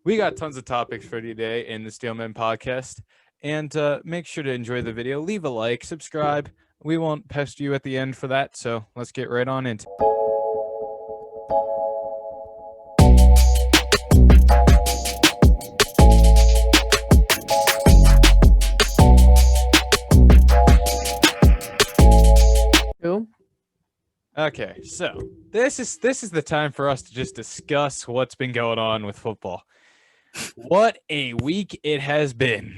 We got tons of topics for today in the Steelman podcast. And make sure to enjoy the video. Leave a like, subscribe. We won't pester you at the end for that. So let's get right on into it. Who? Okay, so this is the time for us to just discuss what's been going on with football. What a week it has been.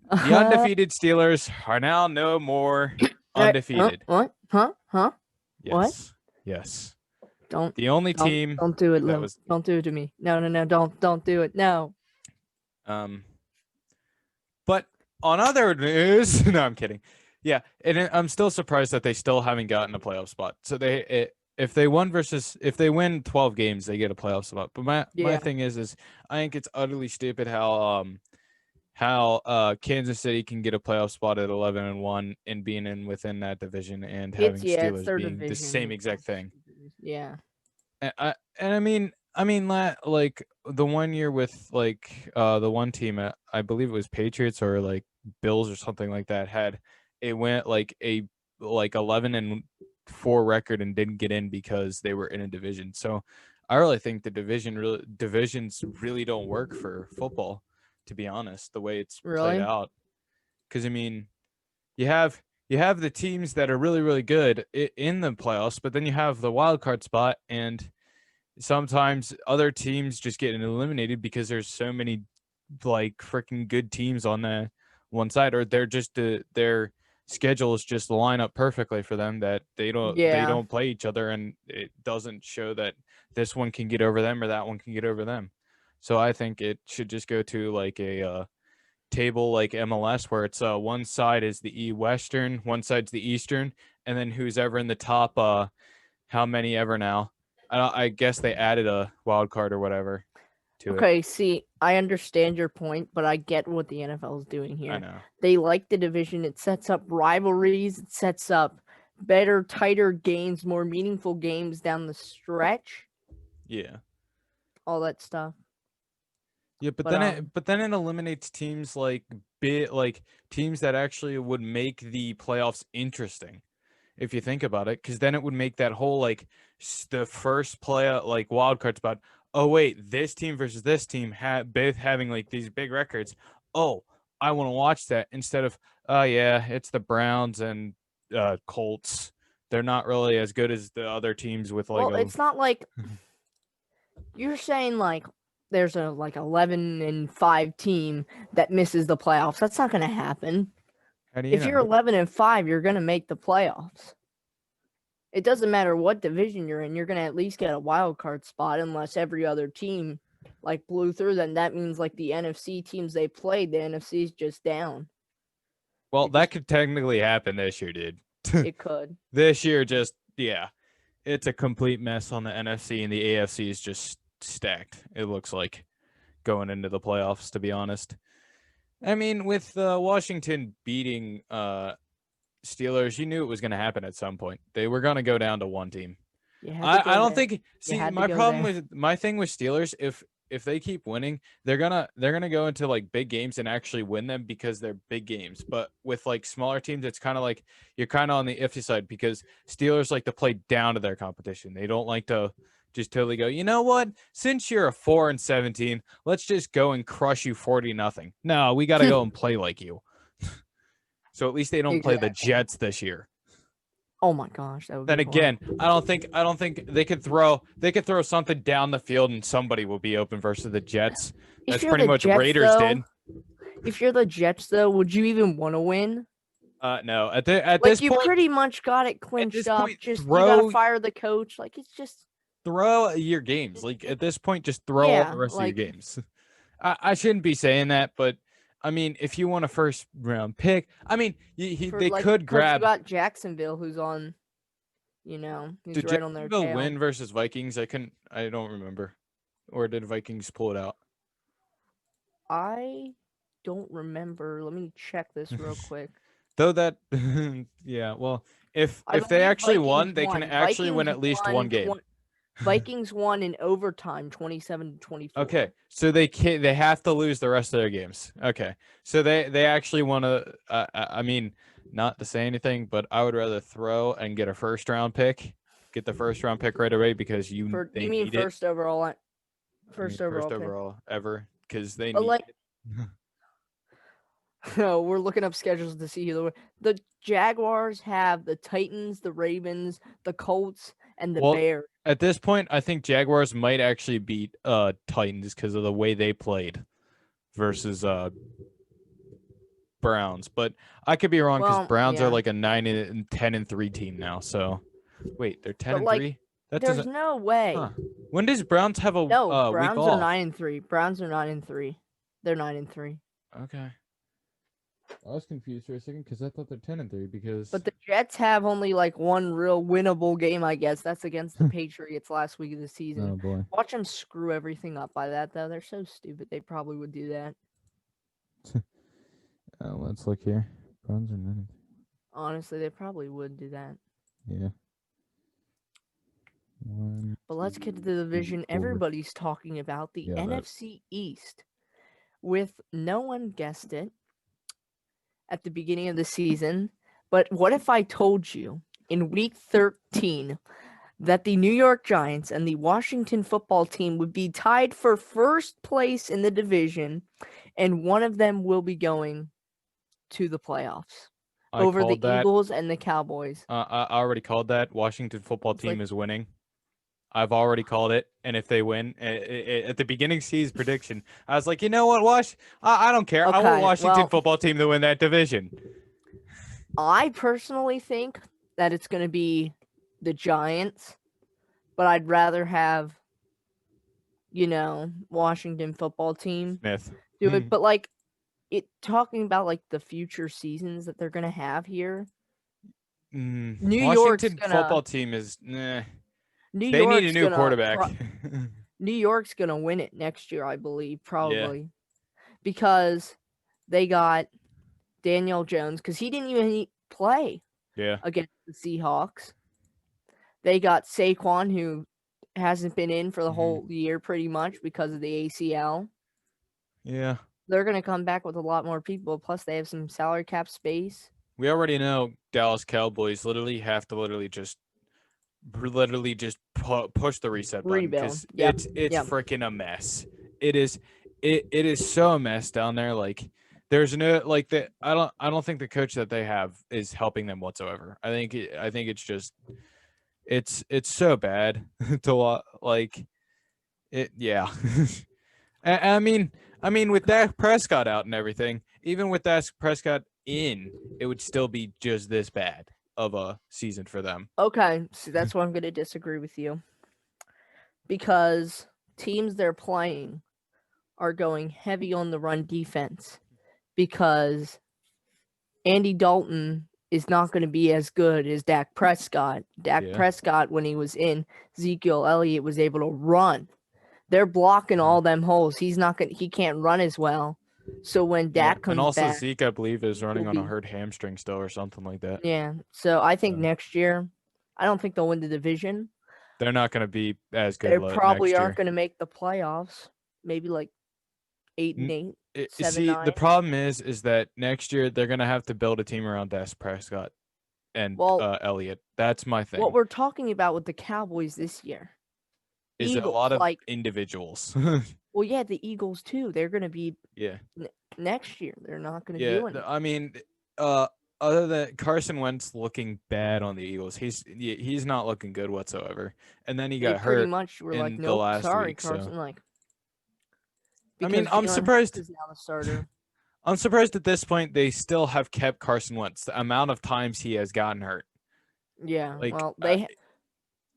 The undefeated Steelers are now no more undefeated. What? Huh? Yes. What? Yes. Don't. The only team Don't do it, that Lil. was Don't do it to me. No. Don't do it. No. But on other news, no, I'm kidding. Yeah, and I'm still surprised that they still haven't gotten a playoff spot. So if they win 12 games, they get a playoff spot. But my thing is I think it's utterly stupid how Kansas City can get a playoff spot at 11-1 and being within that division and having Steelers being the same exact thing. Yeah. And I mean, like the one year with like the one team, I believe it was Patriots or like Bills or something like that, it went like a 11-4 record and didn't get in because they were in a division. So I really think the divisions really don't work for football, to be honest, the way it's played out. Because I mean, you have the teams that are really, really good in the playoffs, but then you have the wild card spot, and sometimes other teams just get eliminated because there's so many like freaking good teams on the one side, or they're just their schedules just line up perfectly for them that they don't play each other, and it doesn't show that this one can get over them or that one can get over them. So I think it should just go to like a table like MLS where it's one side is the Western, one side's the Eastern, and then who's ever in the top how many ever now. I guess they added a wild card or whatever to it. Okay, see, I understand your point, but I get what the NFL is doing here. I know. They like the division. It sets up rivalries. It sets up better, tighter games, more meaningful games down the stretch. Yeah. All that stuff. Yeah, but then it eliminates teams like teams that actually would make the playoffs interesting, if you think about it, because then it would make that whole like the first play like wild card spot. Oh wait, this team versus this team both having like these big records. Oh, I want to watch that instead of yeah, it's the Browns and Colts. They're not really as good as the other teams with like. Well, it's not like you're saying like there's a like 11-5 team that misses the playoffs. That's not going to happen. If you're 11-5, you're going to make the playoffs. It doesn't matter what division you're in. You're going to at least get a wild card spot unless every other team like blew through. Then that means like the NFC teams they played, the NFC's just down. Well, that could technically happen this year, dude. It could. This year, it's a complete mess on the NFC, and the AFC is just stacked. It looks like going into the playoffs, to be honest. I mean, with Washington beating Steelers, you knew it was going to happen at some point. They were going to go down to one team. I don't think. See, my thing with Steelers, if they keep winning, they're gonna go into like big games and actually win them because they're big games. But with like smaller teams, it's kind of like you're kind of on the iffy side because Steelers like to play down to their competition. They don't like to just totally go, you know what? Since you're a 4-17, let's just go and crush you 40-0. No, we got to go and play like you. So at least they don't play the Jets this year. Oh my gosh! Then again, I don't think they could throw something down the field and somebody will be open versus the Jets. That's pretty much what Raiders did. If you're the Jets, though, would you even want to win? No. At this point, you pretty much got it clinched up. You gotta fire the coach. Like it's just throw your games. Like at this point, just throw all the rest of your games. I shouldn't be saying that, but I mean, if you want a first round pick, I mean, they could grab. You got Jacksonville, who's on, who's right on their tail. Did Jacksonville win versus Vikings? I don't remember, or did Vikings pull it out? I don't remember. Let me check this real quick. Though that, yeah. Well, if they actually won, they can actually win at least one game. Vikings won in overtime, 27-24. Okay, so they have to lose the rest of their games. Okay, so they actually want to. I mean, not to say anything, but I would rather throw and get a first round pick, get the first round pick right away because they you mean need it. first overall? I mean, first overall ever because they but need like, it. No, we're looking up schedules to see who the Jaguars have the Titans, the Ravens, the Colts, and the Bears. At this point, I think Jaguars might actually beat Titans because of the way they played versus Browns. But I could be wrong because Browns are like a 9-10-3 team now. So wait, they're 10-3. There's no way. Huh. When does Browns have a Browns week are off? 9-3. Browns are 9-3. They're 9-3. Okay. I was confused for a second because I thought they're 10-3 because. But the Jets have only like one real winnable game, I guess. That's against the Patriots last week of the season. Oh boy! Watch them screw everything up by that though. They're so stupid. They probably would do that. Let's look here. Browns are 9-3. Honestly, they probably would do that. Yeah. But let's get to the division everybody's talking about, the NFC East. With no one guessed it at the beginning of the season. But what if I told you in week 13 that the New York Giants and the Washington football team would be tied for first place in the division, and one of them will be going to the playoffs over the Eagles and the Cowboys? I already called that. Washington football team is winning. I've already called it, and if they win, at the beginning season prediction, I was like, you know what, I don't care. I want Washington football team to win that division. I personally think that it's going to be the Giants, but I'd rather have, Washington football team do it. But talking about like the future seasons that they're going to have here, Washington football team is. They need a new quarterback. New York's going to win it next year, I believe, probably. Yeah. Because they got Daniel Jones, because he didn't even play against the Seahawks. They got Saquon, who hasn't been in for the whole year pretty much because of the ACL. Yeah. They're going to come back with a lot more people. Plus, they have some salary cap space. We already know Dallas Cowboys have to just push the reset button because it's freaking a mess. It is so a mess down there. Like there's no I don't think the coach that they have is helping them whatsoever. I think it's just it's so bad to like it. Yeah. I mean with Dak Prescott out and everything, even with Dak Prescott in, it would still be just this bad of a season for them. Okay, so that's why I'm going to disagree with you. Because teams they're playing are going heavy on the run defense. Because Andy Dalton is not going to be as good as Dak Prescott. Dak Prescott, when he was in, Ezekiel Elliott was able to run. They're blocking all them holes. He can't run as well. So when Dak comes back, and also Zeke, I believe, is running on a hurt hamstring still or something like that. Yeah. So I think next year, I don't think they'll win the division. They're not going to be as good. They probably aren't going to make the playoffs. Maybe like 8-8. 7-9. The problem is that next year they're going to have to build a team around Dak Prescott and Elliott. That's my thing. What we're talking about with the Cowboys this year is a lot of individuals. Well, yeah, the Eagles too. They're going to be next year. They're not going to do anything. I mean, other than Carson Wentz looking bad on the Eagles, he's not looking good whatsoever. And then he got hurt. Pretty much, we're like, no, sorry, week, Carson. So. I mean, I'm surprised. Is now the starter. I'm surprised at this point they still have kept Carson Wentz. The amount of times he has gotten hurt. Yeah,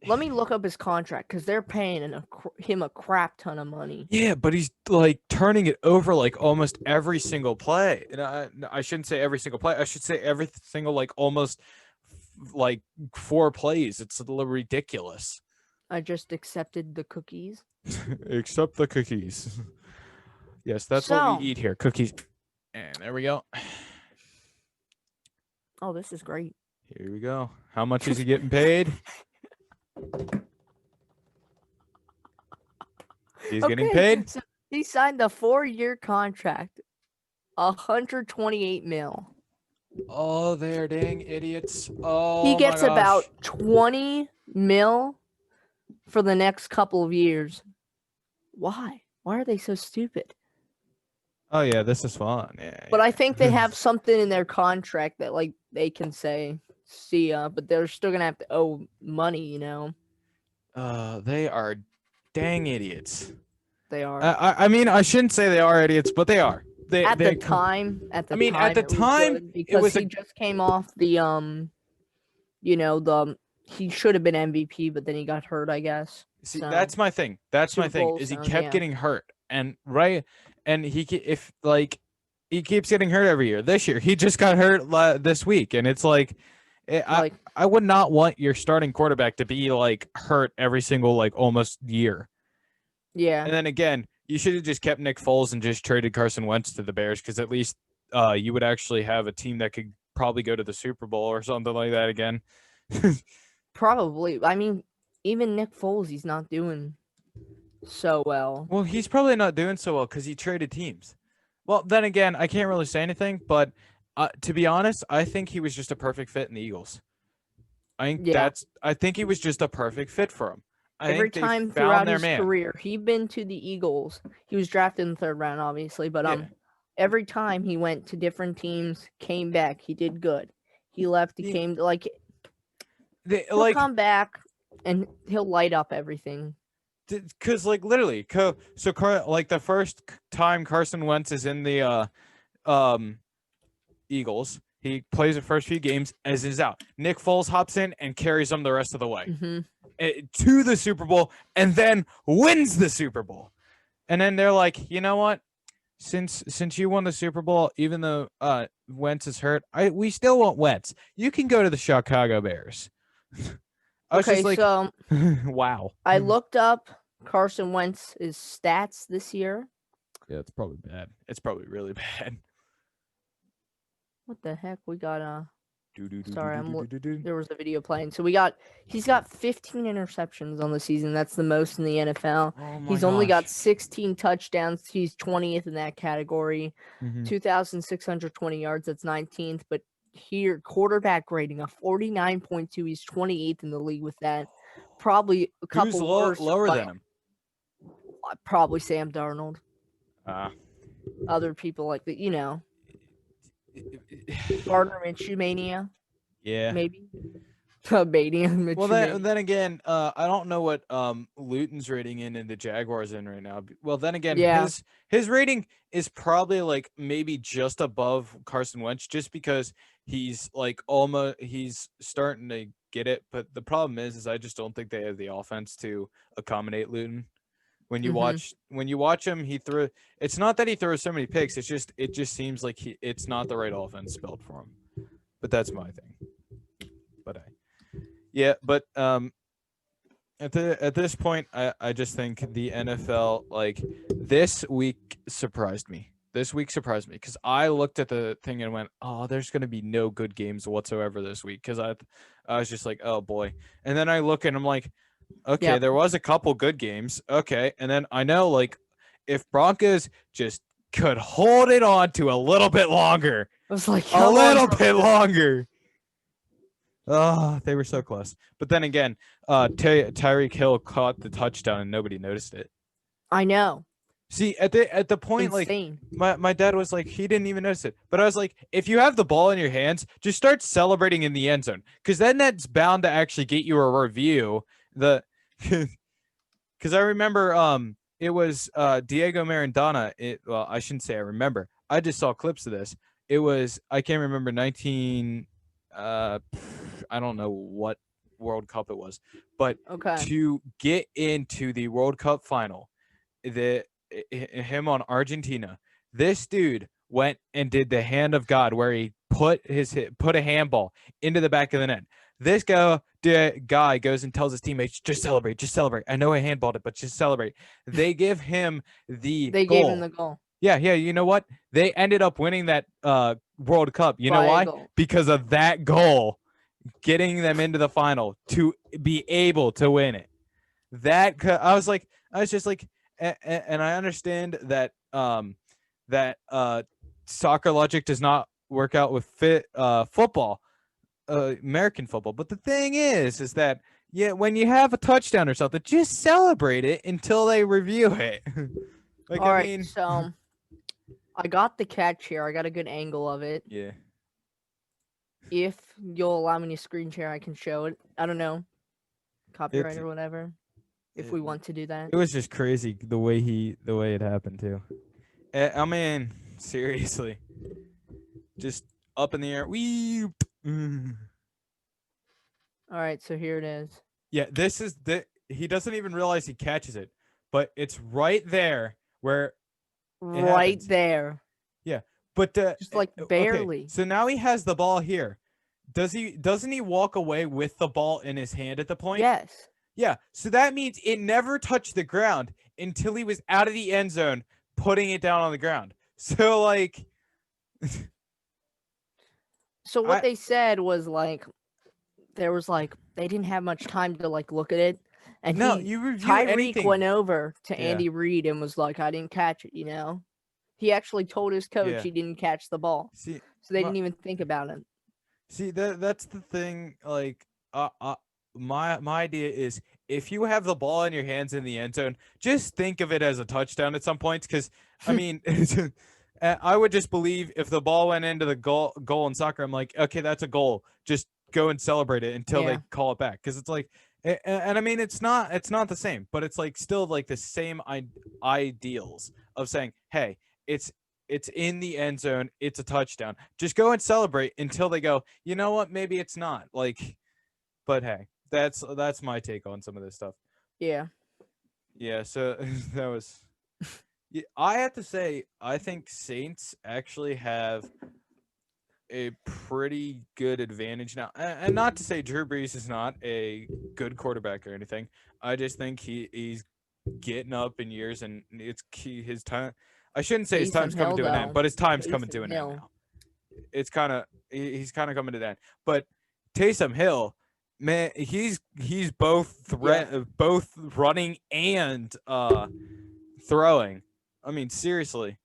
let me look up his contract because they're paying him a crap ton of money. Yeah, but he's like turning it over like almost every single play. And I shouldn't say every single play. I should say every single almost 4 plays. It's a little ridiculous. I just accepted the cookies. Accept the cookies. Yes, that's what we eat here. Cookies. And there we go. Oh, this is great. Here we go. How much is he getting paid? He's getting paid. So he signed a 4-year contract, 128 mil. Oh, they're dang idiots. He Oh my gets gosh. about 20 mil for the next couple of years. Why? Why are they so stupid? Oh yeah, this is fun. Yeah. But I think they have something in their contract that like they can say, "See ya," but they're still gonna have to owe money. You know. They are dang idiots. They are. I mean, I shouldn't say they are idiots, but they are. At the time, at the time, because he just came off the he should have been MVP, but then he got hurt, I guess. See, that's my thing. That's my thing. Is he kept getting hurt, and he keeps getting hurt every year. This year, he just got hurt this week, and it's like, I would not want your starting quarterback to be like hurt every single like almost year. Yeah. And then again, you should have just kept Nick Foles and just traded Carson Wentz to the Bears, because at least you would actually have a team that could probably go to the Super Bowl or something like that again. Probably. I mean, even Nick Foles, he's not doing so well. Well, he's probably not doing so well because he traded teams. Well, then again, I can't really say anything, but to be honest, I think he was just a perfect fit in the Eagles. I think he was just a perfect fit for him. Every time throughout his career, he'd been to the Eagles. He was drafted in the 3rd round, obviously, but every time he went to different teams, came back, he did good. He left, he came he'll come back and he'll light up everything. Because literally, the first time Carson Wentz is in the Eagles, he plays the first few games as is out. Nick Foles hops in and carries them the rest of the way to the Super Bowl, and then wins the Super Bowl. And then they're like, you know what? Since you won the Super Bowl, even though Wentz is hurt, we still want Wentz. You can go to the Chicago Bears. So wow. I looked up Carson Wentz's stats this year. Yeah, it's probably bad. It's probably really bad. What the heck? We got sorry, there was a video playing. So he's got 15 interceptions on the season. That's the most in the NFL. He's only got 16 touchdowns. He's 20th in that category. 2,620 yards. That's 19th. But here, quarterback rating of 49.2. He's 28th in the league with that. Probably a couple lower than him. Probably Sam Darnold. Other people like that, Gardner Minshew mania. Yeah. Maybe. Mania. Well, then again, I don't know what Luton's rating in the Jaguars in right now. Well, then again, his rating is probably like maybe just above Carson Wentz, just because he's like he's starting to get it. But the problem is I just don't think they have the offense to accommodate Luton. When you watch him, it's not that he throws so many picks. It just seems like it's not the right offense built for him. But that's my thing. But at this point, I just think the NFL, like, this week surprised me. Because I looked at the thing and went, oh, there's going to be no good games whatsoever this week. Because I was just like, oh boy. And then I look and I'm like, okay, there was a couple good games. Okay. And then I know, like, if Broncos just could hold it on to a little bit longer. I was like, a little bit longer. Oh, they were so close. But then again, Tyreek Hill caught the touchdown and nobody noticed it. I know. See, at the point, insane. Like, my dad was like, he didn't even notice it. But I was like, if you have the ball in your hands, just start celebrating in the end zone. Because then that's bound to actually get you a review. Because I remember it was Diego Maradona. Well, I shouldn't say I remember. I just saw clips of this. It was, I can't remember, I don't know what World Cup it was. But to get into the World Cup final, him on Argentina, this dude went and did the hand of God where he put a handball into the back of the net. This guy goes and tells his teammates, just celebrate. I know I handballed it, but just celebrate. They give him the goal. Gave him the goal. Yeah. You know what? They ended up winning that World Cup. You know why? Because of that goal, getting them into the final to be able to win it. I was just like, and I understand that that soccer logic does not work out with football, American football. But the thing is that when you have a touchdown or something, just celebrate it until they review it. Like, all right, so I got the catch here. I got a good angle of it. Yeah. If you'll allow me to screen share, I can show it. I don't know, copyright or whatever. If we want to do that, it was just crazy the way it happened too. I mean, seriously, just up in the air. All right, so here it is. Yeah, this is he doesn't even realize he catches it, but it's right there where. Right there. Yeah, but just like barely. Okay, so now he has the ball here. Doesn't he walk away with the ball in his hand at the point? Yes. Yeah, so that means it never touched the ground until he was out of the end zone, putting it down on the ground. So like, so what they said was like, there was like they didn't have much time to like look at it, and Tyreek went over to Andy Reid and was like, "I didn't catch it," you know. He actually told his coach he didn't catch the ball. So they didn't even think about it. See, that's the thing. Like, my idea is if you have the ball in your hands in the end zone, just think of it as a touchdown at some points. Because I mean, I would just believe if the ball went into the goal in soccer, I'm like, okay, that's a goal. Just go and celebrate it until they call it back. Because it's like, and I mean, it's not the same, but it's like still like the same ideals of saying, hey, it's in the end zone. It's a touchdown. Just go and celebrate until they go, you know what? Maybe it's not. Like, but hey, that's my take on some of this stuff. Yeah. Yeah. So that was. Yeah, I have to say, I think Saints actually have a pretty good advantage now. And not to say Drew Brees is not a good quarterback or anything. I just think he's getting up in years, and it's his time. I shouldn't say his time's coming to an end, but his time's coming to an end now. It's kind of he's kind of coming to an end. But Taysom Hill, man, he's both both running and throwing. I mean, seriously.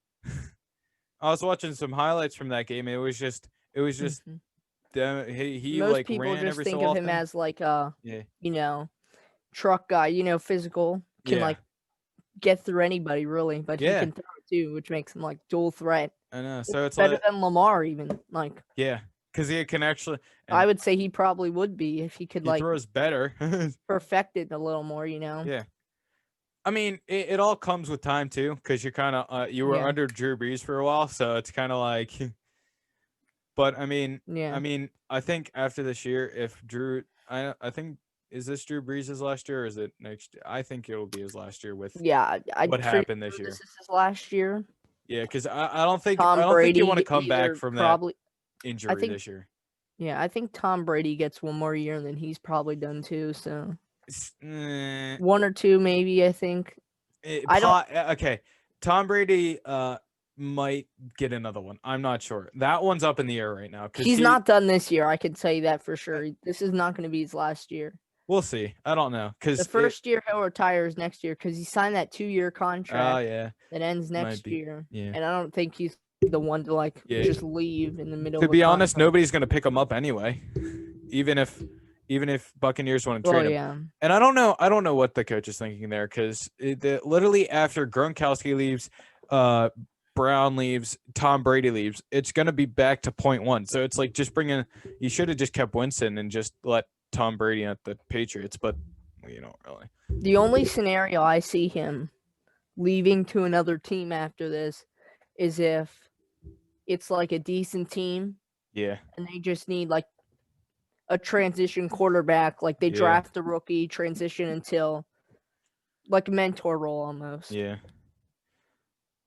I was watching some highlights from that game. It was just he most like people ran just every think so of often. Him as like you know, truck guy, you know, physical, can like get through anybody really, but he can throw too, which makes him like dual threat. I know. So it's better than Lamar even, like. Yeah, because he can actually. I would say he probably would be if he could like throws better, perfect it a little more, you know. Yeah. I mean, it all comes with time too, because you're kind of you were under Drew Brees for a while, so it's kind of like. But I mean, I think after this year, if Drew, I think is this Drew Brees' last year or is it next year? I think it will be his last year with what happened this year. This is his last year. Yeah, because I don't think you want to come back from that injury this year. Yeah, I think Tom Brady gets one more year and then he's probably done too. So 1 or 2 maybe, I think. Okay, Tom Brady might get another one. I'm not sure. That one's up in the air right now. He's not done this year. I can tell you that for sure. This is not going to be his last year. We'll see. I don't know. Because the first year he'll retire is next year because he signed that 2-year contract. Oh, yeah. That ends next year. Yeah. And I don't think he's the one to like just leave in the middle. To be honest, nobody's going to pick him up anyway. Even if Buccaneers want to trade him. And I don't know what the coach is thinking there because literally after Gronkowski leaves, Brown leaves, Tom Brady leaves, it's going to be back to point one. So it's like just you should have just kept Winston and just let Tom Brady at the Patriots, but you don't really. The only scenario I see him leaving to another team after this is if it's like a decent team. Yeah. And they just need like a transition quarterback, like they draft a rookie, transition until like a mentor role almost. Yeah.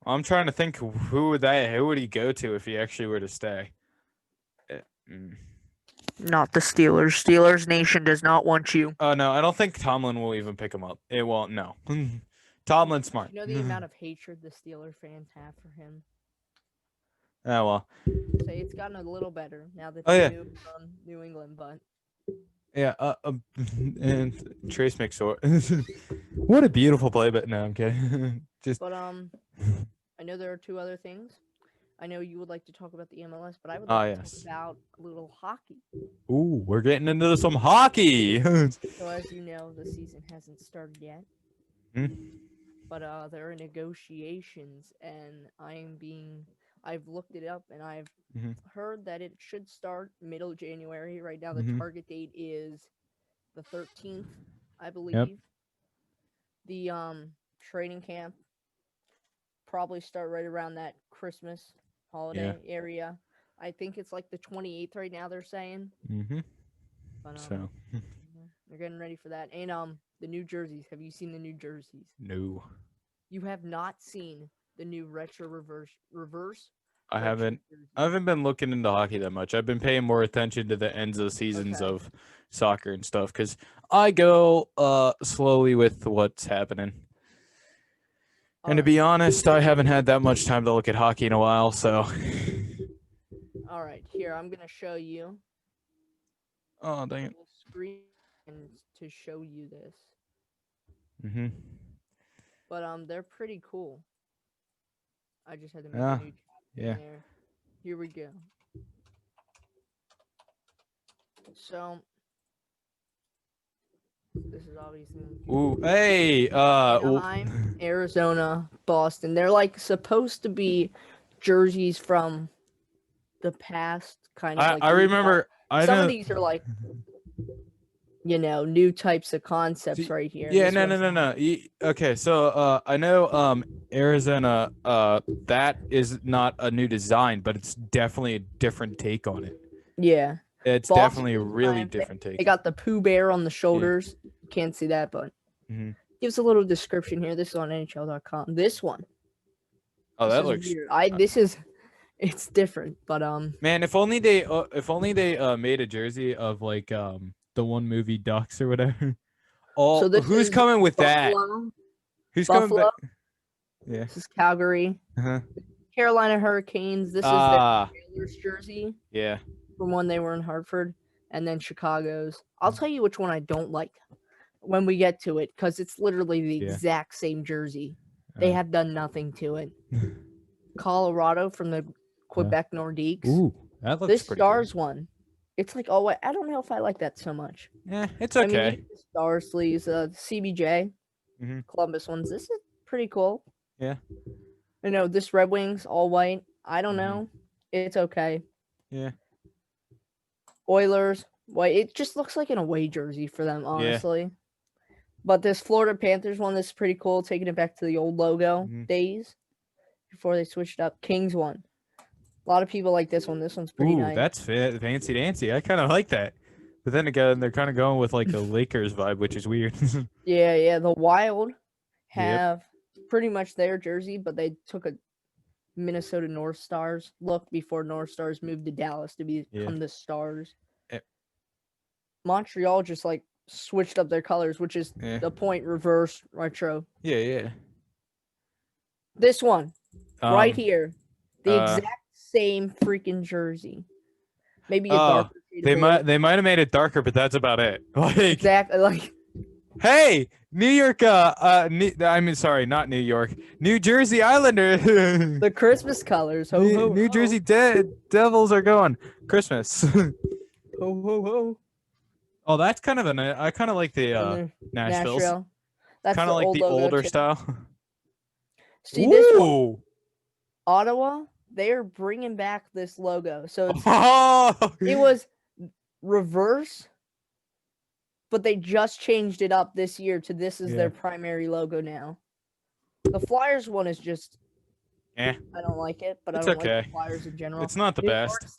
I'm trying to think who would he go to if he actually were to stay? Not the Steelers. Steelers Nation does not want you. Oh no, I don't think Tomlin will even pick him up. It won't. No. Tomlin's smart. You know the amount of hatred the Steelers fans have for him. Oh well. Say it's gotten a little better now that he's moved from New England, but Yeah, and Trace McSorley. What a beautiful play, but no, I'm kidding. Just. But I know there are two other things. I know you would like to talk about the MLS, but I would Ah, like to talk yes. about a little hockey. Ooh, we're getting into some hockey. So as you know, the season hasn't started yet. Hmm? But there are negotiations, and I've looked it up, and I've heard that it should start middle of January. Right now, the target date is the 13th, I believe. Yep. The training camp probably start right around that Christmas holiday area. I think it's like the 28th right now, they're saying. But So. they're getting ready for that. And the new jerseys. Have you seen the new jerseys? No. You have not seen the new retro reverse. I haven't been looking into hockey that much. I've been paying more attention to the ends of seasons of soccer and stuff because I go slowly with what's happening. And to be honest, I haven't had that much time to look at hockey in a while, so. All right, here I'm gonna show you. Oh, dang it! Screen to show you this. But they're pretty cool. I just had to make a new tab there. Here we go. So this is obviously. Ooh, hey, Anaheim, Arizona, Boston. They're like supposed to be jerseys from the past, kind of. I remember. Some of these are like, new types of concepts right here. Yeah, no. Okay, so I know Arizona, that is not a new design, but it's definitely a different take on it. Yeah. It's Boston, definitely a really different take. They got the Pooh Bear on the shoulders. Yeah. You can't see that, but gives a little description here. This is on NHL.com. This one. Oh, that looks weird. It's different, but man, if only they made a jersey of like the one movie Ducks or whatever. Oh, so who's coming with Buffalo. That? Who's Buffalo. coming back? Yeah. This is Calgary. Carolina Hurricanes. This is their Baylor's jersey. Yeah. From when they were in Hartford, and then Chicago's. I'll tell you which one I don't like when we get to it, because it's literally the exact same jersey. They have done nothing to it. Colorado from the Quebec Nordiques. Ooh, that looks this pretty Stars good. one. It's like, I don't know if I like that so much. Yeah, it's okay. I mean, the Star sleeves, CBJ, Columbus ones. This is pretty cool. Yeah. I know this Red Wings all white. I don't know. It's okay. Yeah. Oilers, white. It just looks like an away jersey for them, honestly. Yeah. But this Florida Panthers one, this is pretty cool. Taking it back to the old logo days before they switched up. Kings one. A lot of people like this one. This one's pretty nice. That's fancy dancy. I kind of like that. But then again, they're kind of going with like a Lakers vibe, which is weird. Yeah. The Wild have pretty much their jersey, but they took a Minnesota North Stars look before North Stars moved to Dallas to become the Stars. Montreal just like switched up their colors, which is the point reverse retro. Yeah. This one right here, the exact same freaking jersy. Maybe a darker shade. They might have made it darker, but that's about it. Like exactly like. Hey, New York, sorry, not New York. New Jersey Islander. The Christmas colors. New Jersey Devils are going. Christmas. Ho, ho, ho. Oh, that's kind of I kind of like the Nashville. That's kind of like the older style. See this one? Ottawa, they are bringing back this logo. So it was reverse. But they just changed it up this year to this is their primary logo now. The Flyers one is just I don't like it, but I don't like the Flyers in general. It's not the best.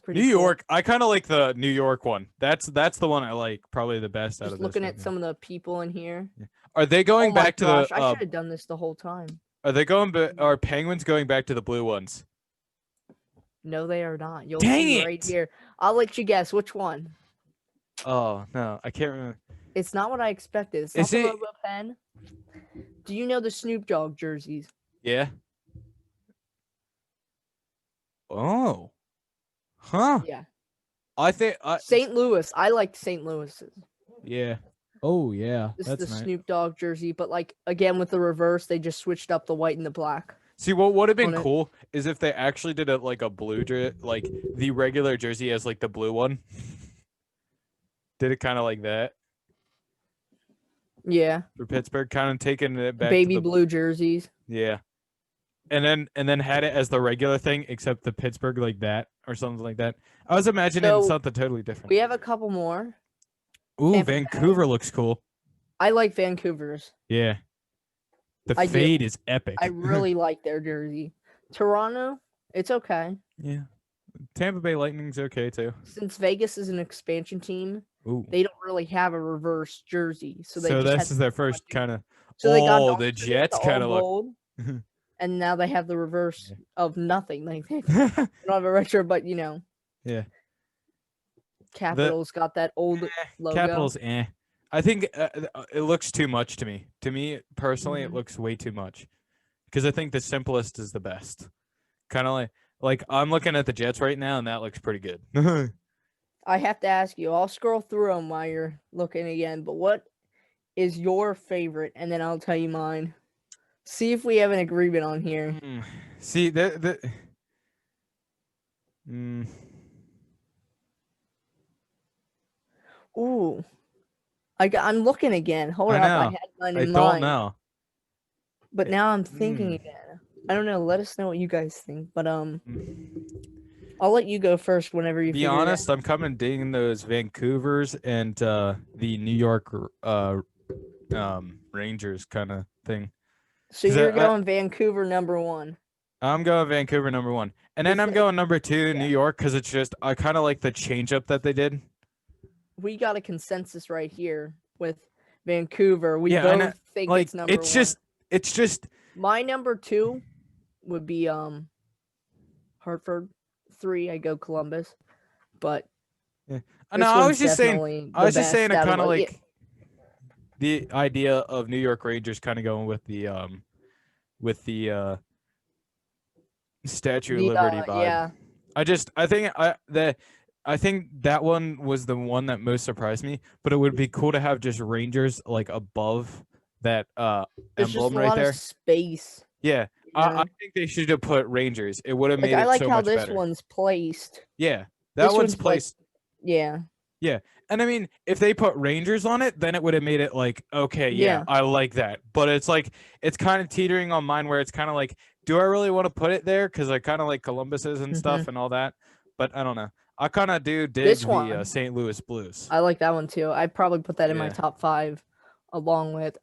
New York, I kind of like the New York one. That's the one I like, probably the best out of this. Looking at some of the people in here. Are they going back to the I should have done this the whole time. Are Penguins going back to the blue ones? No, they are not. You'll see right here. I'll let you guess which one. Oh, no, I can't remember. It's not what I expected. It's not the logo pen. Do you know the Snoop Dogg jerseys? Yeah. Oh. Huh. Yeah. I think St. Louis. I liked St. Louis's. Yeah. Oh yeah. This That's is the nice. Snoop Dogg jersey, but like again with the reverse, they just switched up the white and the black. See, what would have been cool is if they actually did it like a blue like the regular jersey as like the blue one. Did it kind of like that. Yeah. For Pittsburgh, kind of taking it back baby to the blue jerseys. Yeah. And then had it as the regular thing, except the Pittsburgh like that or something like that. I was imagining something totally different. We have a couple more. Ooh, Tampa Vancouver Bay. Looks cool. I like Vancouver's. Yeah. The fade is epic. I really like their jersey. Toronto, it's okay. Yeah. Tampa Bay Lightning's okay too. Since Vegas is an expansion team, they don't really have a reverse jersey. So this is their first kind of. So they got the Jets kind of look. And now they have the reverse of nothing. Like they don't have a retro, but you know. Yeah. Capitals got that old logo. Capitals, I think it looks too much to me. To me personally, it looks way too much. Because I think the simplest is the best. Kind of like I'm looking at the Jets right now, and that looks pretty good. I have to ask you. I'll scroll through them while you're looking again. But what is your favorite? And then I'll tell you mine. See if we have an agreement on here. See Ooh. I'm looking again. Hold up. I had mine in mind. I don't know. But now I'm thinking again. I don't know. Let us know what you guys think. But I'll let you go first whenever you. Be honest, I'm coming digging those Vancouvers and the New York Rangers kind of thing. So you're going Vancouver #1. I'm going Vancouver #1, and then I'm going #2 New York because it's just I kind of like the change up that they did. We got a consensus right here with Vancouver. We both think it's #1. It's just my #2 would be Hartford. 3, I go Columbus, but no, I was just saying I kind of like the idea of New York Rangers kind of going with the Statue of Liberty vibe. Yeah. I think that one was the one that most surprised me, but it would be cool to have just Rangers like above that emblem right there. Of space. Yeah. I think they should have put Rangers. It would have made it so much better. I like how this one's placed. Yeah. That one's placed. Yeah. Yeah. And I mean, if they put Rangers on it, then it would have made it like, okay, yeah, I like that. But it's like, it's kind of teetering on mine where it's kind of like, do I really want to put it there? Because I kind of like Columbus's and stuff and all that. But I don't know. I kind of do dig the St. Louis Blues. I like that one too. I'd probably put that in my top 5 along with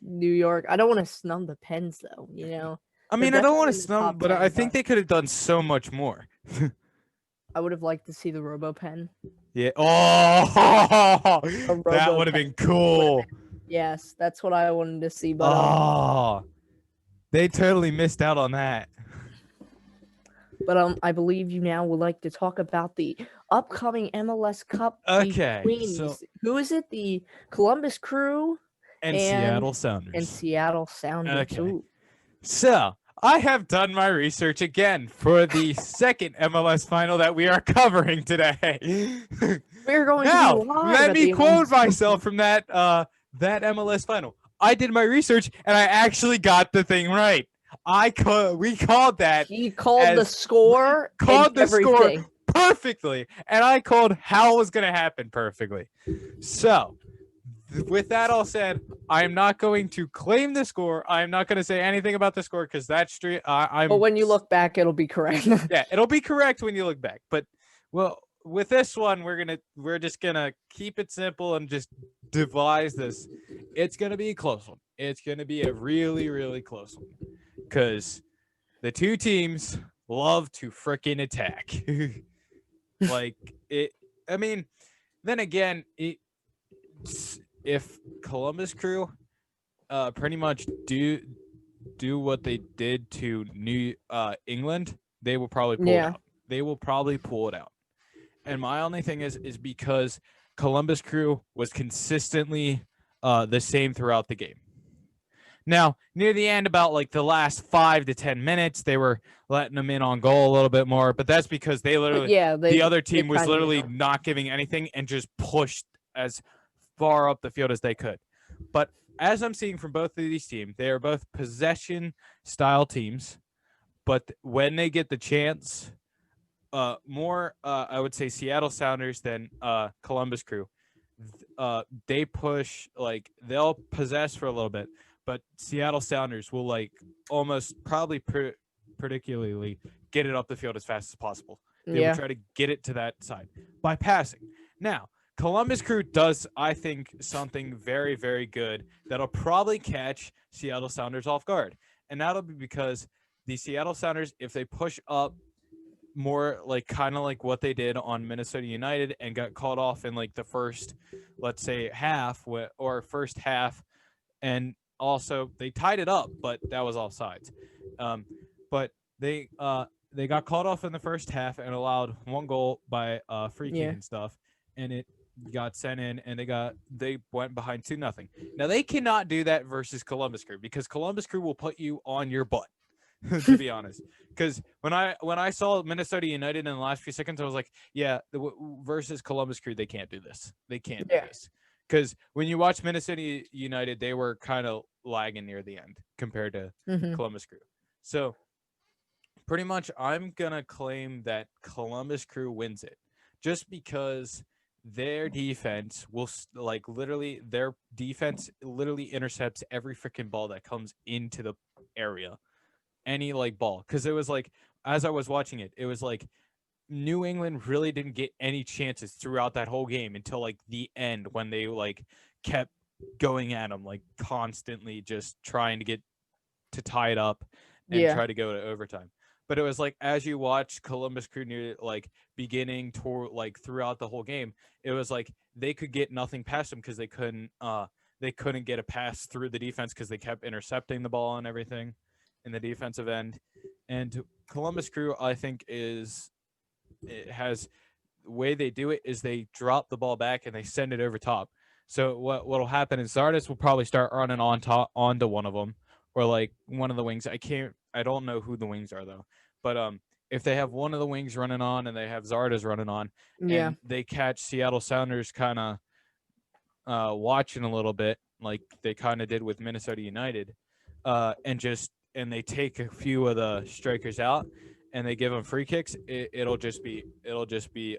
New York. I don't want to snub the Pens though, you know. I mean, I don't want to snub, but I think they could have done so much more. I would have liked to see the RoboPen. Yeah. Oh, that would have been cool. Yes, that's what I wanted to see. But they totally missed out on that. But I believe you now would like to talk about the upcoming MLS Cup. Okay. So who is it? The Columbus Crew and Seattle Sounders. And Seattle Sounders. Okay. Ooh. So I have done my research again for the second MLS final that we are covering today. We're going now, to be live let me quote myself from that MLS final. I did my research and I actually got the thing right. We called that. He called the score. Called the score perfectly, and I called how it was going to happen perfectly. So, with that all said, I am not going to claim the score. I am not going to say anything about the score because that's straight. But when you look back, it'll be correct. Yeah, it'll be correct when you look back. But with this one, we're just gonna keep it simple and just devise this. It's gonna be a close one. It's gonna be a really, really close one. Because the two teams love to frickin' attack. Like it. I mean, then again, if Columbus Crew, pretty much do what they did to New England, they will probably pull it out. They will probably pull it out. And my only thing is because Columbus Crew was consistently the same throughout the game. Now, near the end, about like the last 5 to 10 minutes, they were letting them in on goal a little bit more, but that's because they literally, the other team was literally not giving anything and just pushed as far up the field as they could. But as I'm seeing from both of these teams, they are both possession style teams, but when they get the chance, more I would say Seattle Sounders than Columbus Crew. They push, like they'll possess for a little bit, but Seattle Sounders will like almost probably particularly get it up the field as fast as possible. They will try to get it to that side by passing. Now, Columbus Crew does, I think, something very, very good that'll probably catch Seattle Sounders off guard. And that'll be because the Seattle Sounders, if they push up more like kind of like what they did on Minnesota United and got caught off in like the first, let's say, half or first half, and also they tied it up, but that was offsides. But they got caught off in the first half and allowed one goal by free kick and stuff, and it got sent in, and they went behind 2-0. Now they cannot do that versus Columbus Crew because Columbus Crew will put you on your butt. To be honest, because when I saw Minnesota United in the last few seconds, I was like, yeah, versus Columbus Crew, they can't do this. They can't do this. Because when you watch Minnesota United, they were kind of lagging near the end compared to Columbus Crew. So pretty much I'm going to claim that Columbus Crew wins it just because their defense will their defense literally intercepts every freaking ball that comes into the area. Any like ball, because it was like, as I was watching it, it was like New England really didn't get any chances throughout that whole game until like the end, when they like kept going at them like constantly, just trying to get to tie it up and try to go to overtime. But it was like, as you watch Columbus Crew near like beginning to like throughout the whole game, it was like they could get nothing past them because they couldn't get a pass through the defense because they kept intercepting the ball and everything in the defensive end. And Columbus Crew, I think, the way they do it is they drop the ball back and they send it over top. So what'll happen is Zardes will probably start running onto one of them, or like one of the wings. I don't know who the wings are though, but if they have one of the wings running on and they have Zardes running on, and they catch Seattle Sounders kind of watching a little bit, like they kind of did with Minnesota United, and they take a few of the strikers out and they give them free kicks, it'll just be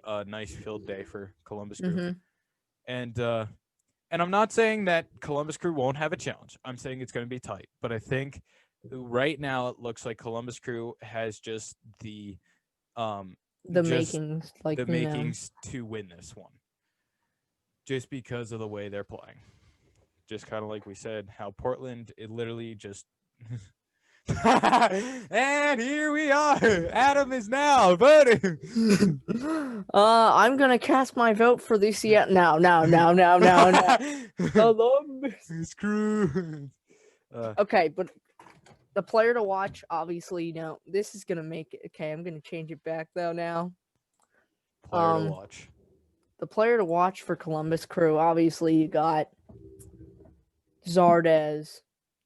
a nice field day for Columbus Crew. And I'm not saying that Columbus Crew won't have a challenge. I'm saying it's going to be tight. But I think right now it looks like Columbus Crew has just the makings to win this one, just because of the way they're playing. Just kind of like we said, how Portland, it literally just and here we are. Adam is now voting. I'm gonna cast my vote for the Seattle. Now. Columbus Crew. Okay, but the player to watch, obviously, this is gonna make it. Okay, I'm gonna change it back though now. Player to watch. The player to watch for Columbus Crew, obviously, you got Zardes.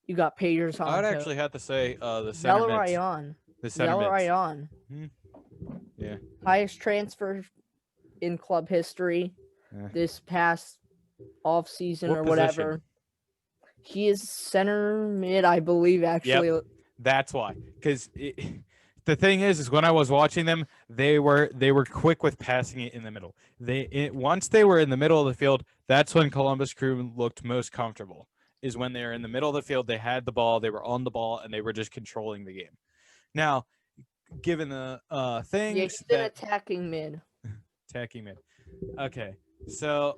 You got Pedro Santos. I would actually have to say the center Zelarayan. The center Zelarayan. Yeah. Highest transfer in club history this past off season or whatever. He is center mid, I believe, actually. Yep. That's why. Because the thing is when I was watching them, they were quick with passing it in the middle. Once they were in the middle of the field, that's when Columbus Crew looked most comfortable. Is when they're in the middle of the field, they had the ball, they were on the ball, and they were just controlling the game. Now, given the things attacking mid. Attacking mid. Okay. So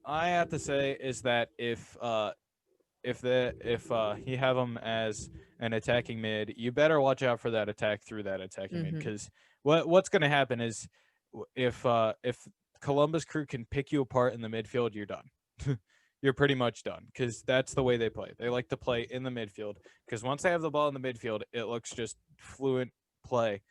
I have to say is that if you have them as an attacking mid, you better watch out for that attack through that attacking mid, because what's going to happen is if Columbus Crew can pick you apart in the midfield, you're done. You're pretty much done, because that's the way they play. They like to play in the midfield, because once they have the ball in the midfield, it looks just fluent play.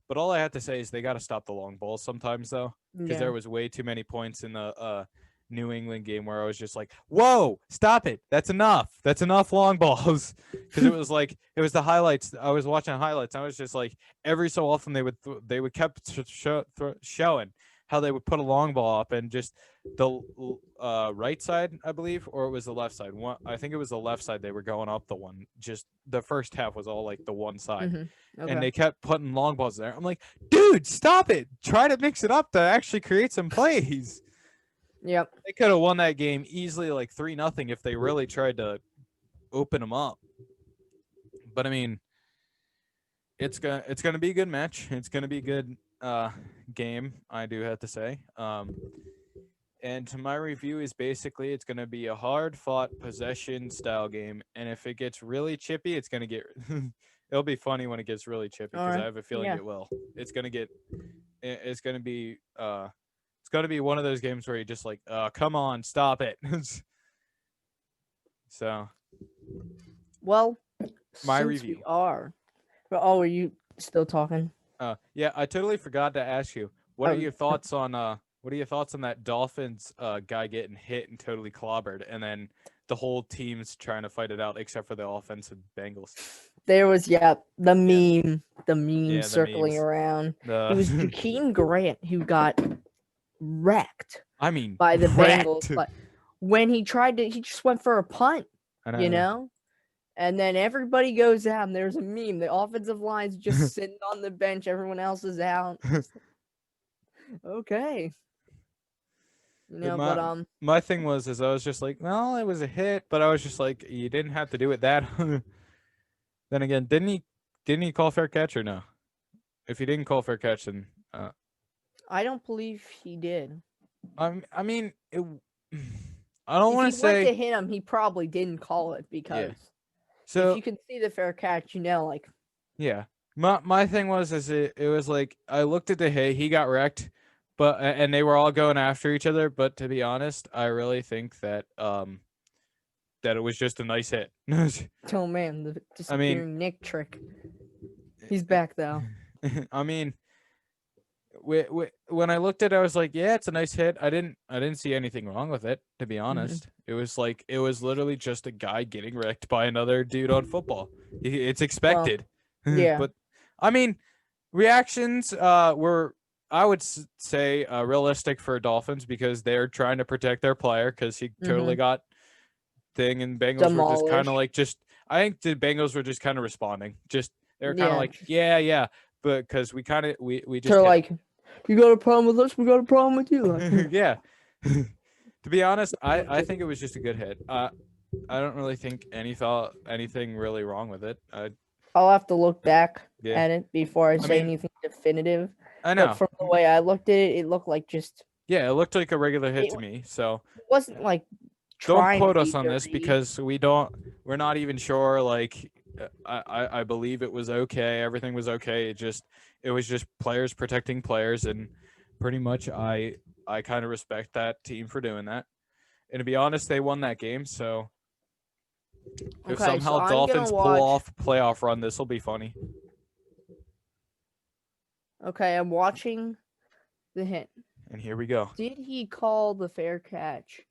But all I have to say is they got to stop the long balls sometimes, though, because there was way too many points in the New England game where I was just like, whoa, stop it. That's enough. That's enough long balls. Because it was like, it was the highlights. I was watching highlights. I was just like, every so often they would kept showing how they would put a long ball up, and just the right side, I believe, or it was the left side. I think it was the left side. They were going up the one. Just the first half was all like the one side. Okay. And they kept putting long balls there. I'm like, dude, stop it. Try to mix it up to actually create some plays. Yep. They could have won that game easily, like 3-0, if they really tried to open them up. But I mean, it's gonna be a good match. It's gonna be a good game, I do have to say. And my review is basically it's gonna be a hard fought possession style game, and if it gets really chippy, it's gonna get it'll be funny when it gets really chippy, because I have a feeling it will. It's gonna be it's going to be one of those games where you're just like, come on, stop it. So. Well, my review. We are. Oh, are you still talking? Yeah, I totally forgot to ask you. What are your thoughts on that Dolphins guy getting hit and totally clobbered, and then the whole team's trying to fight it out except for the offensive Bengals? There was the meme circling around. It was Jakeem Grant who got wrecked. I mean, by the Bengals. But when he just went for a punt, you know? And then everybody goes out, and there's a meme. The offensive line's just sitting on the bench. Everyone else is out. Okay. You know, my thing was I was just like, well, it was a hit, but I was just like, you didn't have to do it that. Then again, didn't he call fair catch or no? If he didn't call fair catch, then I don't believe he did. I mean, I don't want to say. If he went to hit him, he probably didn't call it, because so if you can see the fair catch, you know, like. Yeah, my thing was it was like I looked at the hit, he got wrecked, and they were all going after each other. But to be honest, I really think that that it was just a nice hit. Oh man, the disappearing Nick trick. He's back though. I mean, when I looked at it, I was like, yeah, it's a nice hit. I didn't see anything wrong with it, to be honest. It was literally just a guy getting wrecked by another dude on football. It's expected. Yeah. But I mean, reactions were, I would say, realistic for Dolphins, because they're trying to protect their player, because he totally got thing, and Bengals were just kind of like, I think the Bengals were just kind of responding. Just they're kind of like, yeah, but because we just they're like, you got a problem with us, we got a problem with you. Yeah. To be honest, I think it was just a good hit. I don't really think anything really wrong with it. I'll have to look back at it before I say anything definitive. I know. But from the way I looked at it, it looked like just. Yeah, it looked like a regular hit to me. So it wasn't like. Don't quote us on this, because we're not even sure. Like, I believe it was okay. Everything was okay. It was just players protecting players, and pretty much I kind of respect that team for doing that. And to be honest, they won that game. So if somehow Dolphins pull off a playoff run, this will be funny. Okay, I'm watching the hit. And here we go. Did he call the fair catch?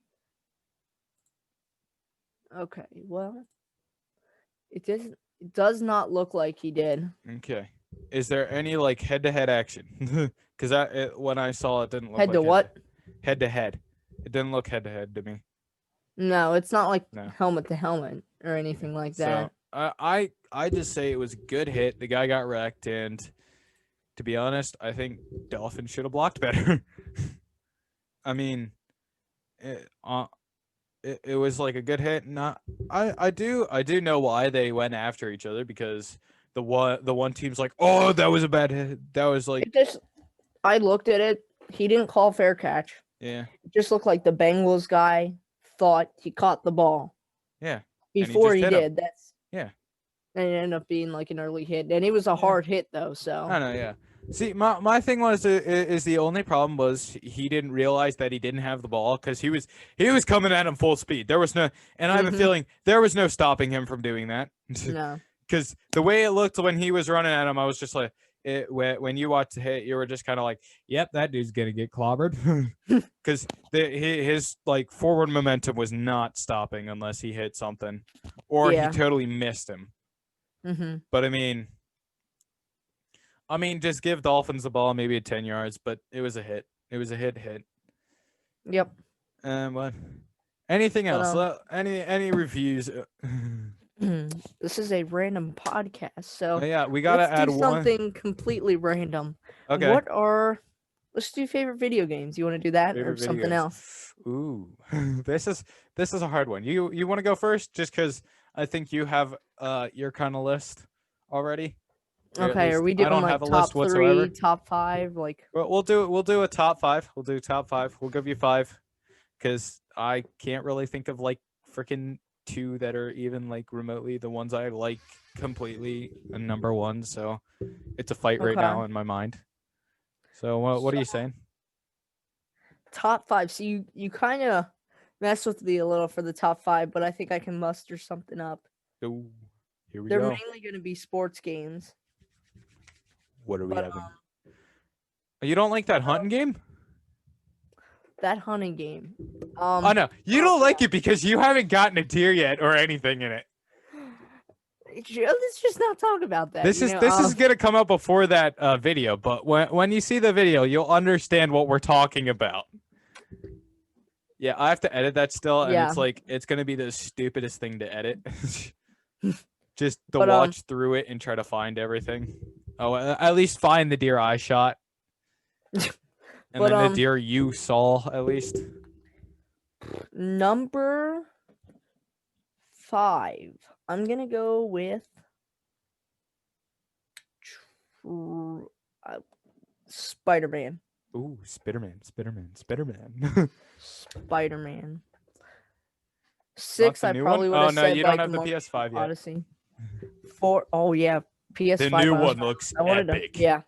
Okay, well, it does not look like he did. Okay. Is there any like head-to-head action? Because when I saw it, didn't look head like to what? Head-to-head. It didn't look head-to-head to me. No, it's not like helmet to helmet or anything like that. So I just say it was a good hit. The guy got wrecked, and to be honest, I think Dolphins should have blocked better. I mean, it was like a good hit. I do know why they went after each other, because the one team's like, oh, that was a bad hit. That was like, I looked at it. He didn't call fair catch. Yeah. It just looked like the Bengals guy thought he caught the ball. Yeah. Before he did. And it ended up being like an early hit, and it was a hard hit though. So I know. Yeah. See, my thing is the only problem was he didn't realize that he didn't have the ball, because he was coming at him full speed. There was no, and I have a feeling there was no stopping him from doing that. No. Because the way it looked when he was running at him, I was just like, when you watched the hit, you were just kind of like, "Yep, that dude's gonna get clobbered," because his like forward momentum was not stopping unless he hit something, or he totally missed him. But I mean, just give Dolphins the ball maybe at 10 yards, but it was a hit. It was a hit. Yep. What? Anything else? Any reviews? This is a random podcast, so yeah, we gotta add something completely random. Okay. Let's do favorite video games. You want to do that or something else? Ooh, this is a hard one. You want to go first, just because I think you have your kind of list already. Okay, are we doing like top 3, top 5? Like, we'll do a top 5. We'll do top 5. We'll give you 5, because I can't really think of like freaking 2 that are even like remotely the ones I like completely a number 1. So it's a fight right now in my mind. So what are you saying? Top 5. So you kind of messed with me a little for the top 5, but I think I can muster something up. Oh, here we go. They're mainly going to be sports games. What are we having? You don't like that hunting game? That hunting game. Oh no, you don't like it because you haven't gotten a deer yet or anything in it. Let's just not talk about that. This is gonna come up before that video, but when you see the video, you'll understand what we're talking about. Yeah, I have to edit that still, and it's gonna be the stupidest thing to edit. Just to watch through it and try to find everything. Oh, at least find the deer I shot. And then the deer you saw, at least. Number 5. I'm going to go with Spider-Man. Ooh, Spider-Man. Spider-Man. 6, I probably would have said. Oh, no, you don't have the PS5 yet. Odyssey. 4, oh, yeah. PS5. The new one looks epic. Yeah.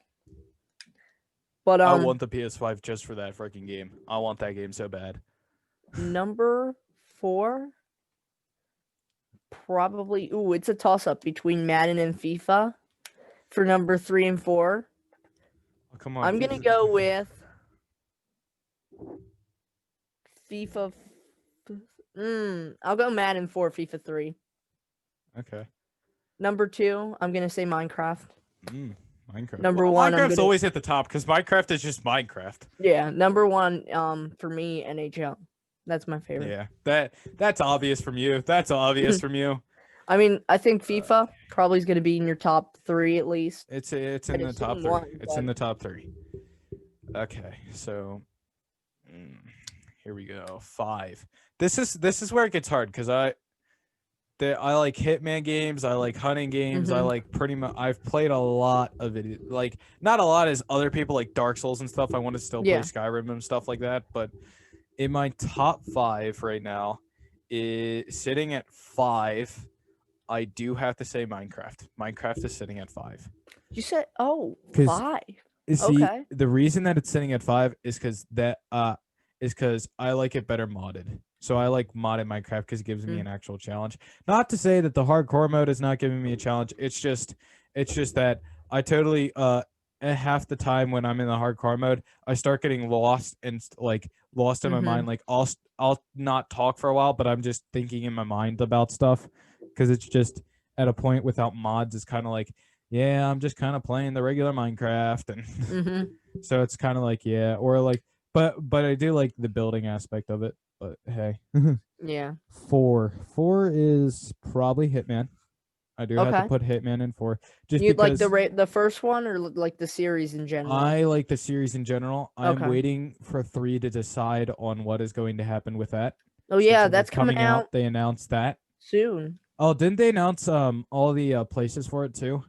But I want the PS5 just for that freaking game. I want that game so bad. Number 4, probably. Ooh, it's a toss-up between Madden and FIFA for number 3 and 4. Oh, come on. I'm gonna go with FIFA. I'll go Madden 4, FIFA 3. Okay. Number 2, I'm gonna say Minecraft. Minecraft. Number 1, Minecraft's always at the top because Minecraft is just Minecraft. Yeah, number 1, for me, NHL. That's my favorite. Yeah, that's obvious from you. That's obvious from you. I mean, I think FIFA probably is going to be in your top 3 at least. It's in the top 3. It's in the top 3. Okay, so here we go. 5. This is where it gets hard because I like Hitman games. I like hunting games. I like pretty much. I've played a lot of it. Like not a lot as other people like Dark Souls and stuff. I want to still play Skyrim and stuff like that. But in my top 5 right now, is sitting at 5. I do have to say Minecraft. Minecraft is sitting at 5. You said 5. See, the reason that it's sitting at 5 is because I like it better modded. So I like modded Minecraft because it gives me an actual challenge. Not to say that the hardcore mode is not giving me a challenge. It's just that I totally half the time when I'm in the hardcore mode, I start getting lost and lost in my mind. Like I'll not talk for a while, but I'm just thinking in my mind about stuff because it's just at a point without mods. It's kind of like, yeah, I'm just kind of playing the regular Minecraft, and so it's kind of like but I do like the building aspect of it. But hey, yeah. 4 is probably Hitman. I do have to put Hitman in 4. Just you like the first one or like the series in general? I like the series in general. I'm waiting for 3 to decide on what is going to happen with that. Oh yeah, that's coming out. They announced that soon. Oh, didn't they announce all the places for it too?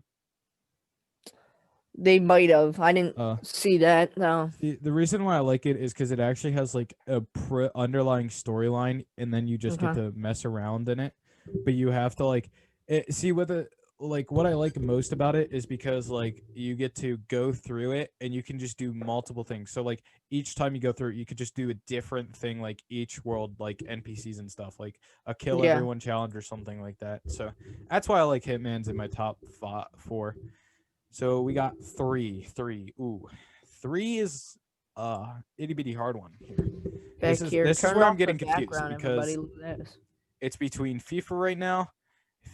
They might have. I didn't see that. No. The reason why I like it is because it actually has like a underlying storyline, and then you just get to mess around in it. But you have to see what I like most about it is because you get to go through it and you can just do multiple things. So each time you go through it, you could just do a different thing. Like each world, like NPCs and stuff, like a kill everyone challenge or something like that. So that's why I like Hitman's in my top 4. So we got three. Ooh, three is itty bitty hard one here. Back This is where I'm getting confused because it's between FIFA right now.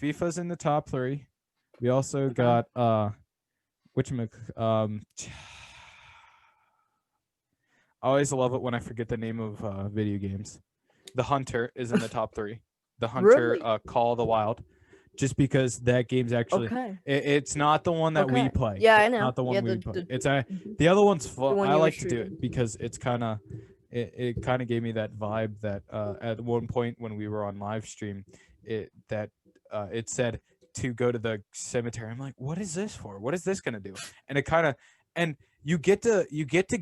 FIFA's in the top 3. We also got I always love it when I forget the name of video games. The Hunter is in the top 3. The Hunter Really? Call of the Wild. Just because that game's actually it's not the one that we play. Yeah, I know. Not the one we play. It's the other one's fun. I like to do it because it's kind of it kind of gave me that vibe that at one point when we were on live stream it said to go to the cemetery. I'm like, what is this for? What is this gonna do? And it kind of and you get to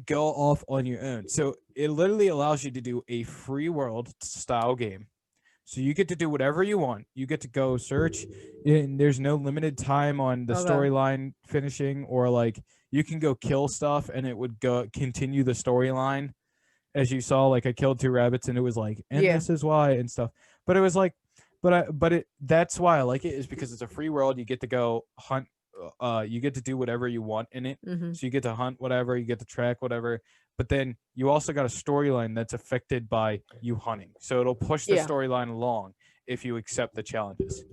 go off on your own. So it literally allows you to do a free world style game. So you get to do whatever you want. You get to go search, and there's no limited time on the storyline finishing, or like you can go kill stuff and it would go continue the storyline. As you saw, like I killed 2 rabbits and it was like, and this is why and stuff. But it was like, that's why I like it is because it's a free world. You get to go hunt. You get to do whatever you want in it. So you get to hunt whatever, you get to track whatever. But then you also got a storyline that's affected by you hunting. So it'll push the storyline along if you accept the challenges.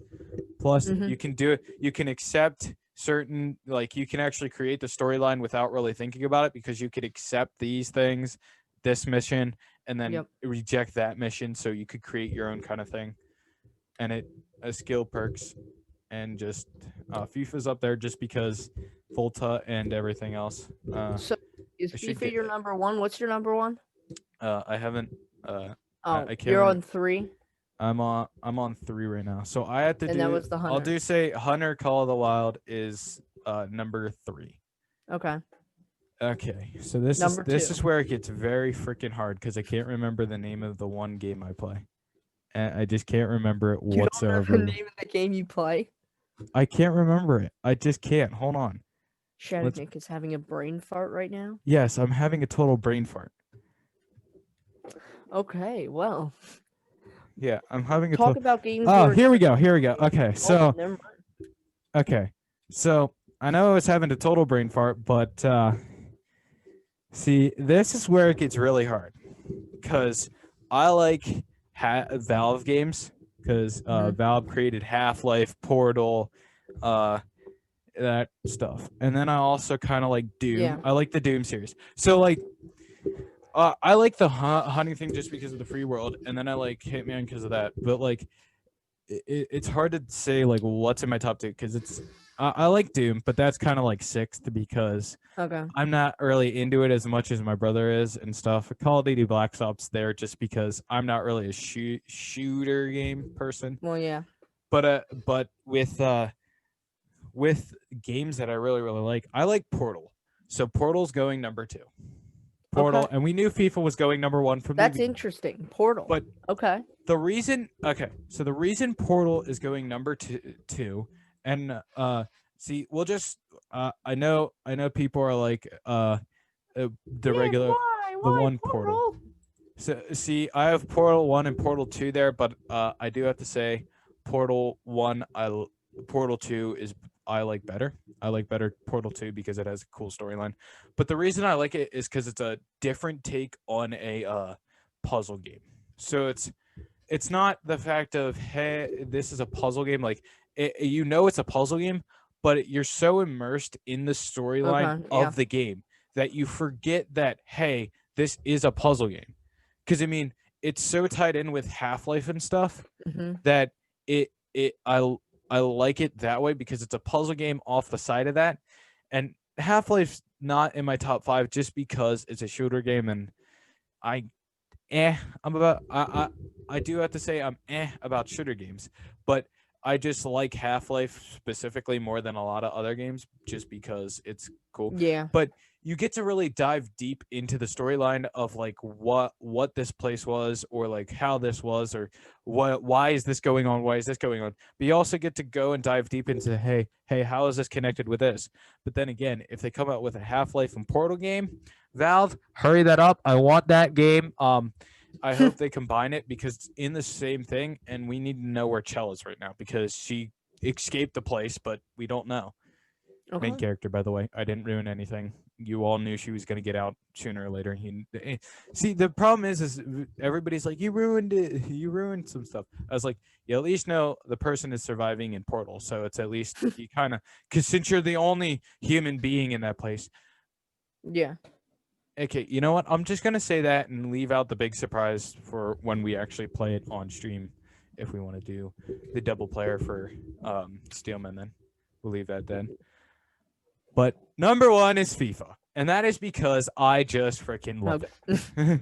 Plus, you can do it. You can accept certain, like you can actually create the storyline without really thinking about it because you could accept these things, this mission, and then reject that mission. So you could create your own kind of thing. And it has skill perks. And just FIFA's up there just because Volta and everything else. So is FIFA your number 1? What's your number 1? I haven't. I can't. You're on 3. I'm on 3 right now. So I have to and that was the Hunter. I'll say Hunter Call of the Wild is number 3. Okay. Okay. So this is where it gets very freaking hard because I can't remember the name of the one game I play. And I just can't remember it whatsoever. You don't remember the name of the game you play? I can't remember it. I just can't. Hold on. Shadownick is having a brain fart right now? Yes, I'm having a total brain fart. Okay, well. Yeah, I'm having a talk about games. Oh, here we go. Okay, so so I know I was having a total brain fart, but see, this is where it gets really hard because I like Valve games. Because Valve created Half-Life, Portal, that stuff. And then I also kind of like Doom. Yeah. I like the Doom series. So like, I like the hunting thing just because of the free world, and then I like Hitman because of that. But like, it's hard to say like what's in my top 2 because it's I like Doom, but that's kind of like 6th because I'm not really into it as much as my brother is and stuff. Call of Duty Black Ops there just because I'm not really a shooter game person. Well, yeah. But with games that I really like, I like Portal. So Portal's going number 2. Portal, and we knew FIFA was going number 1 from That's interesting. Portal. But the reason Portal is going number 2 and see, we'll just I know people are like regular why one Portal. So see, I have Portal 1 and Portal 2 there, but I do have to say Portal 1 Portal 2 is I like better. I like better Portal 2 because it has a cool storyline. But the reason I like it is because it's a different take on a puzzle game. So it's not the fact of, hey, this is a puzzle game. Like, it's a puzzle game, but you're so immersed in the storyline of the game that you forget that, hey, this is a puzzle game. Because, I mean, it's so tied in with Half-Life and stuff that I like it that way because it's a puzzle game off the side of that. And Half-Life's not in my top 5 just because it's a shooter game, and I do have to say I'm about shooter games, but I just like Half-Life specifically more than a lot of other games just because it's cool. Yeah. But you get to really dive deep into the storyline of like what this place was, or like how this was, or why is this going on? Why is this going on? But you also get to go and dive deep into, hey, how is this connected with this? But then again, if they come out with a Half-Life and Portal game, Valve, hurry that up. I want that game. I hope they combine it because it's in the same thing, and we need to know where Chell is right now because she escaped the place, but we don't know. Main character, by the way. I didn't ruin anything. You all knew she was going to get out sooner or later. See, the problem is everybody's like, you ruined it. You ruined some stuff. I was like, you at least know the person is surviving in Portal. So it's at least you kind of, because since you're the only human being in that place. Yeah. Okay, you know what? I'm just going to say that and leave out the big surprise for when we actually play it on stream. If we want to do the double player for Steelman, then we'll leave that then. But number one is FIFA, and that is because I just freaking love it.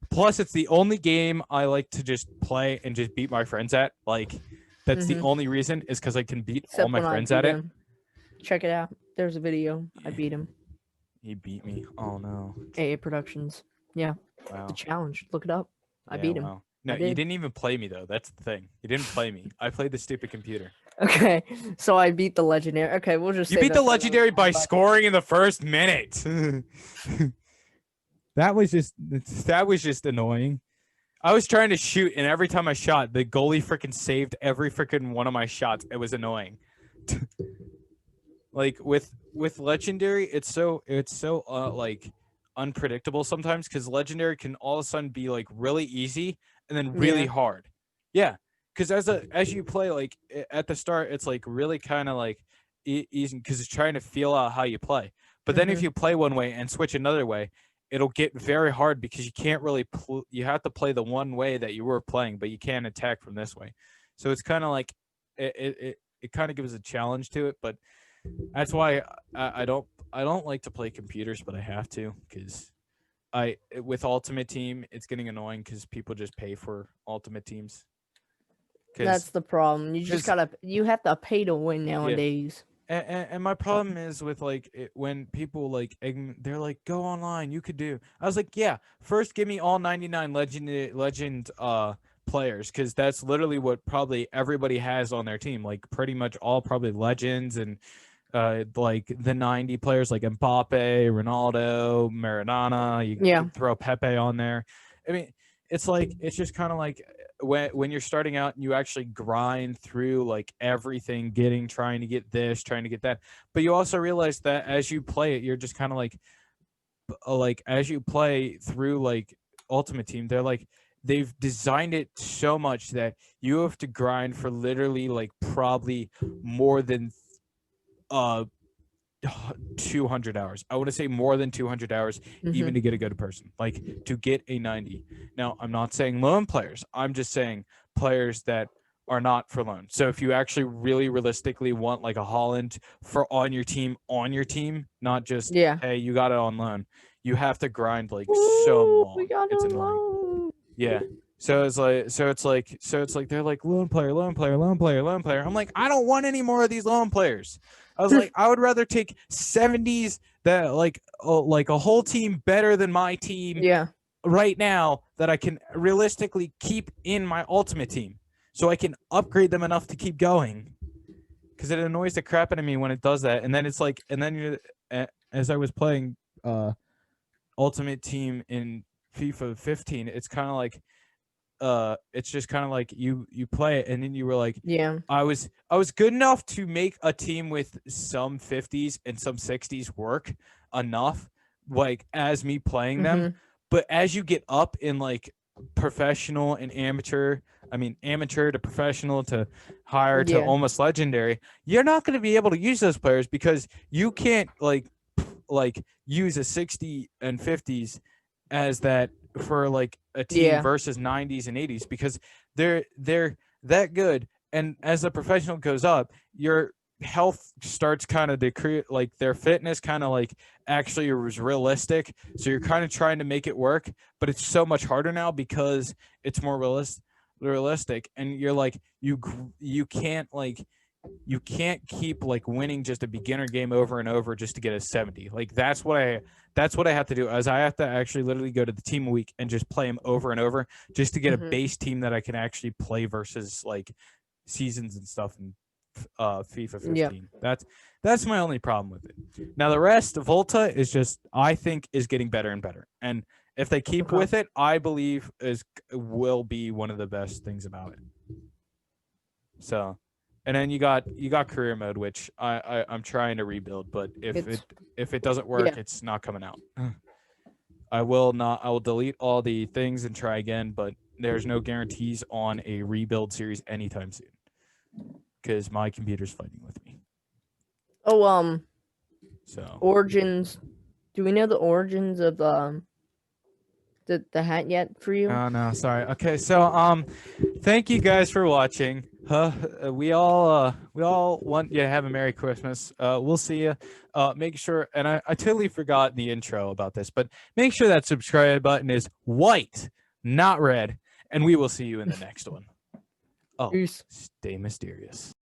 Plus, it's the only game I like to just play and just beat my friends at. Like, that's the only reason, is because I can beat all my friends at it. Check it out. There's a video. I beat him. He beat me. Oh, no. AA Productions. Yeah. Wow. The challenge. Look it up. I beat him. Wow. No, you didn't even play me, though. That's the thing. You didn't play me. I played the stupid computer. Okay, so I beat the legendary. Okay, we'll just. You beat the legendary by scoring in the first minute. That was just annoying. I was trying to shoot, and every time I shot, the goalie freaking saved every freaking one of my shots. It was annoying. Like with legendary, it's so like unpredictable sometimes, because legendary can all of a sudden be like really easy and then really hard. Yeah. Because as you play, like at the start, it's like really kind of like easy because it's trying to feel out how you play. But then if you play one way and switch another way, it'll get very hard because you can't really you have to play the one way that you were playing, but you can't attack from this way. So it's kind of like it kind of gives a challenge to it. But that's why I don't like to play computers, but I have to, because with Ultimate Team, it's getting annoying because people just pay for Ultimate Teams. That's the problem. You have to pay to win nowadays. Yeah. And my problem is with when people they're like, go online, you could do. I was like, yeah, first give me all 99 legend players, because that's literally what probably everybody has on their team. Like pretty much all probably legends, and like the 90 players like Mbappe, Ronaldo, Maradona. You can throw Pepe on there. I mean, it's just kind of like when you're starting out and you actually grind through like everything, trying to get this, trying to get that. But you also realize that as you play it, you're just kind of like as you play through like Ultimate Team, they've designed it so much that you have to grind for literally like probably more than 200 hours. I want to say more than 200 hours even to get a good person, like to get a 90. Now, I'm not saying loan players. I'm just saying players that are not for loan. So if you actually really realistically want like a Haaland on your team, not just, hey, you got it on loan, you have to grind like so long. It's annoying. Yeah. So it's like they're like loan player. I'm like, I don't want any more of these loan players. I was like, I would rather take 70s that like a whole team better than my team right now that I can realistically keep in my Ultimate Team, so I can upgrade them enough to keep going. Because it annoys the crap out of me when it does that. And then it's like, as I was playing Ultimate Team in FIFA 15, it's kind of like, it's just kind of like you play it, and then you were like, I was good enough to make a team with some 50s and some 60s work enough, like as me playing them. But as you get up in like professional and amateur to professional to higher to almost legendary, you're not going to be able to use those players, because you can't like use a 60 and 50s as that for like a team versus 90s and 80s, because they're that good. And as the professional goes up, your health starts kind of decrease, like their fitness kind of like actually was realistic, so you're kind of trying to make it work, but it's so much harder now because it's more realistic, and you're like you can't keep like winning just a beginner game over and over just to get a 70. Like that's what I have to do, is I have to actually literally go to the team a week and just play them over and over just to get a base team that I can actually play versus like seasons and stuff in FIFA 15. That's my only problem with it. Now the rest, Volta is just, I think, is getting better and better, and if they keep with it, I believe will be one of the best things about it. So And then you got career mode, which I'm trying to rebuild, but if it doesn't work, it's not coming out. I will delete all the things and try again, but there's no guarantees on a rebuild series anytime soon. Because my computer's fighting with me. Oh, so origins. Do we know the origins of the hat yet for you? Oh no, sorry. Okay, so thank you guys for watching. We all want you to have a Merry Christmas. We'll see you. Make sure, and I totally forgot the intro about this, but make sure that subscribe button is white, not red, and we will see you in the next one. Oh, Peace. stay mysterious.